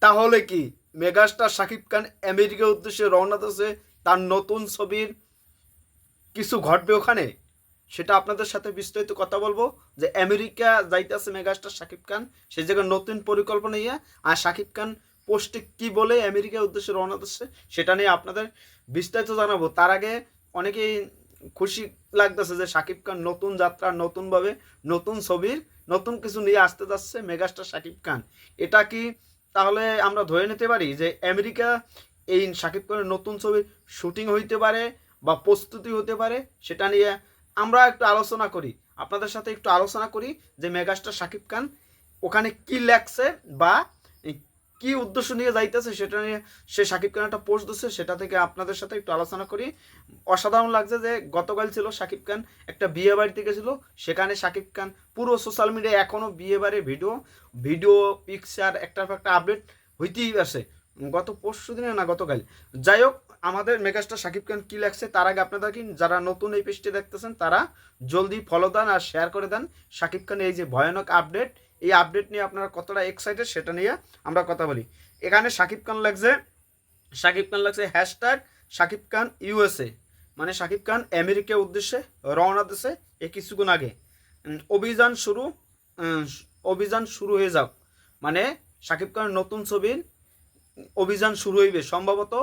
তাহলে কি মেগাস্টার শাকিব খান আমেরিকার উদ্দেশ্যে রওনা দিয়েছে? তার নতুন ছবির কিছু ঘটবে ওখানে, সেটা আপনাদের সাথে বিস্তারিত কথা বলবো। যে আমেরিকা যাইতেছে মেগাস্টার শাকিব খান, সেই জায়গায় নতুন পরিকল্পনা নিয়ে, আর শাকিব খান পোস্টে কি বলে আমেরিকার উদ্দেশ্যে রওনা দিচ্ছে সেটা নিয়ে আপনাদের বিস্তারিত জানাবো। তার আগে অনেকেই খুশি লাগতেছে যে শাকিব খান নতুন যাত্রা, নতুনভাবে নতুন ছবির নতুন কিছু নিয়ে আসতে যাচ্ছে মেগাস্টার শাকিব খান। এটা কি তাহলে আমরা ধরে নিতে পারি যে আমেরিকা এই শাকিব খানের নতুন ছবির শুটিং হইতে পারে বা প্রস্তুতি হতে পারে? সেটা নিয়ে আমরা একটু আলোচনা করি, আপনাদের সাথে একটু আলোচনা করি যে মেগাস্টার শাকিব খান ওখানে কি লেখছে বা কি উদ্দেশ্য নিয়ে যাইতেছে সেটা নিয়ে সে শাকিব খান একটা পোস্ট দিচ্ছে, সেটা থেকে আপনাদের সাথে একটু আলোচনা করি। অসাধারণ লাগছে যে গতকাল ছিল শাকিব খান একটা বিয়ে বাড়িতে গেছিলো, সেখানে শাকিব খান পুরো সোশ্যাল মিডিয়ায় এখনও বিয়ে বাড়ির ভিডিও পিকচার একটা আপডেট হইতেই আছে। গত পরশু দিনে না গতকাল, যাই হোক, আমাদের মেগাস্টার শাকিব খান কী লাগছে তার আগে আপনারা কি যারা নতুন এই পেজটি দেখতেছেন তারা জলদি ফলো দেন আর শেয়ার করে দেন। শাকিব খান এই যে ভয়ানক আপডেট, এই আপডেট নিয়ে আপনারা কতটা এক্সাইটেড সেটা নিয়ে আমরা কথা বলি। এখানে শাকিব খান লাগছে হ্যাশট্যাগ শাকিব খান ইউএসএ, মানে শাকিব খান আমেরিকার উদ্দেশ্যে রওনা দিছে এই কিছুক্ষণ আগে। অভিযান শুরু হয়ে যাক, মানে শাকিব খানের নতুন ছবির অভিযান শুরু হইবে সম্ভবত।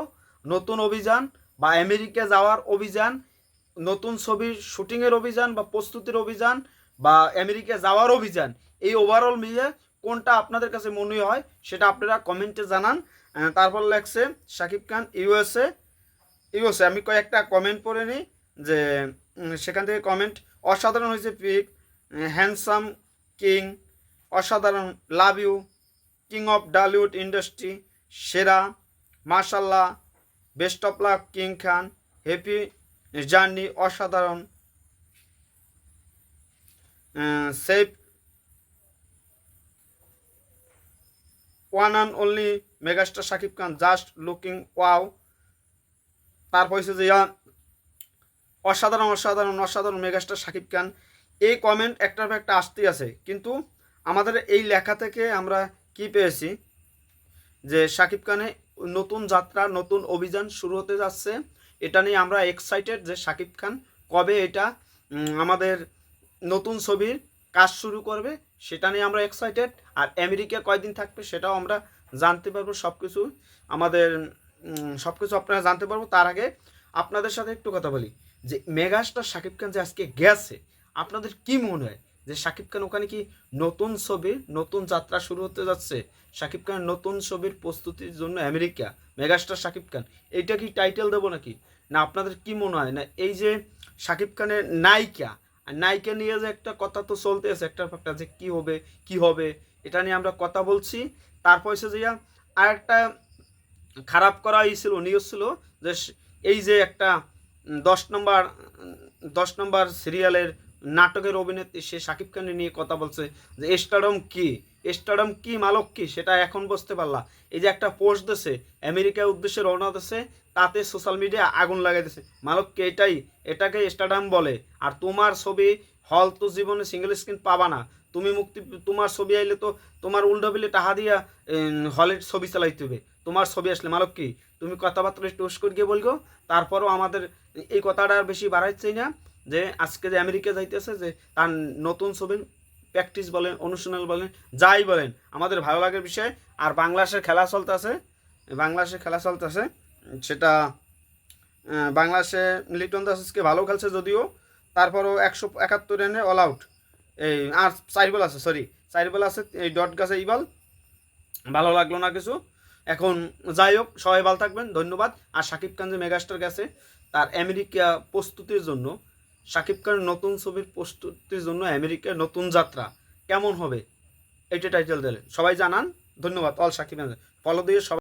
নতুন অভিযান বা আমেরিকা যাওয়ার অভিযান, নতুন ছবির শুটিংয়ের অভিযান বা প্রস্তুতির অভিযান বা আমেরিকা যাওয়ার অভিযান, এই ওভারঅল মিলিয়ে কোনটা আপনাদের কাছে মনে হয় সেটা আপনারা কমেন্টে জানান। তারপর লেখছে শাকিব খান ইউএসএ। আমি কয়েকটা কমেন্ট পড়ে নিই যে সেখান থেকে কমেন্ট অসাধারণ হয়েছে পিক, হ্যান্ডসাম কিং, অসাধারণ, love you, king of Dhallywood industry, সেরা, মাশাল্লাহ, best of luck king Khan, happy journey, অসাধারণ, safe, one and only megastar Shakib Khan, just looking wow. তারপর হচ্ছে যে অসাধারণ অসাধারণ অসাধারণ মেগাস্টার শাকিব খান। এই কমেন্ট একটার পর একটা আসতেই আছে, কিন্তু আমাদের এই লেখা থেকে আমরা কি পেয়েছি যে শাকিব খানে নতুন যাত্রা, নতুন অভিযান শুরু হতে যাচ্ছে। এটা নিয়ে আমরা এক্সাইটেড যে শাকিব খান কবে এটা আমাদের নতুন ছবির কাজ শুরু করবে সেটা নিয়ে আমরা এক্সাইটেড। আর আমেরিকা কয়দিন থাকবে সেটাও আমরা জানতে পারবো, সব কিছু আমাদের সব কিছু আপনারা জানতে পারবো। তার আগে আপনাদের সাথে একটু কথা বলি যে মেগাস্টার শাকিব খান যে আজকে গেছে, আপনাদের কি মনে হয় যে শাকিব খান ওখানে কি নতুন ছবির নতুন যাত্রা শুরু হতে যাচ্ছে? শাকিব খানের নতুন ছবির প্রস্তুতির জন্য আমেরিকা, মেগাস্টার শাকিব খান, এইটা কি টাইটেল দেবো নাকি? না আপনাদের কি মনে হয়? না এই যে শাকিব খানের নায়িকা, আর নায়িকা নিয়ে যে একটা কথা তো চলতে আছে একটা যে কি হবে এটা নিয়ে আমরা কথা বলছি। তারপর হচ্ছে যে আর একটা খারাপ করা ছিল নিউজ ছিল যে এই যে একটা 10 নম্বর সিরিয়ালের নাটকের অভিনেত্রী সে শাকিব খানের নিয়ে কথা বলছে যে স্টারডম কি মালক কি সেটা এখন বুঝতে পারলা। এই যে একটা পোস্ট দিছে আমেরিকার উদ্দেশ্যে রওনা দিছে, তাতে সোশ্যাল মিডিয়া আগুন লাগাই দিছে। মালক কে এটাকে স্টারডম বলে। আর তোমার ছবি হল তো জীবনে সিঙ্গেল স্ক্রিন পাবা না, তুমি তোমার ছবি আইলে তো তোমার উল্টো বিলে টাহা দিয়া হলের ছবি চালাইতে হবে। তোমার ছবি আসলে মালক কি তুমি কথাবার্তা টোস করে গিয়ে বলগো। তারপরও আমাদের এই কথাটা আর বেশি বাড়াইছেই না যে আজকে যে আমেরিকা যাইতেছে যে তার নতুন ছবির প্র্যাকটিস বলেন, অনুশীলন বলেন, যাই বলেন আমাদের ভালো লাগার বিষয়। আর বাংলাদেশের খেলা চলতেছে সেটা বাংলাদেশে লিটন দাস আজকে ভালো খেলছে যদিও, তারপরও 171 রানে অল আউট। এই আর 4 বল আছে, 4 বল আছে, এই ডট গাছে ইবাল ভালো লাগলো না কিছু। এখন যাই হোক, সবাই ভালো থাকবেন, ধন্যবাদ। আর শাকিব খান যে মেগাস্টার গেছে তার আমেরিকা প্রস্তুতির জন্য, শাকিব খানের নতুন ছবির প্রস্তুতির জন্য আমেরিকার নতুন যাত্রা কেমন হবে এটা টাইটেল দিলে সবাই জানান। ধন্যবাদ। অল শাকিব ফলো দিয়ে সবাই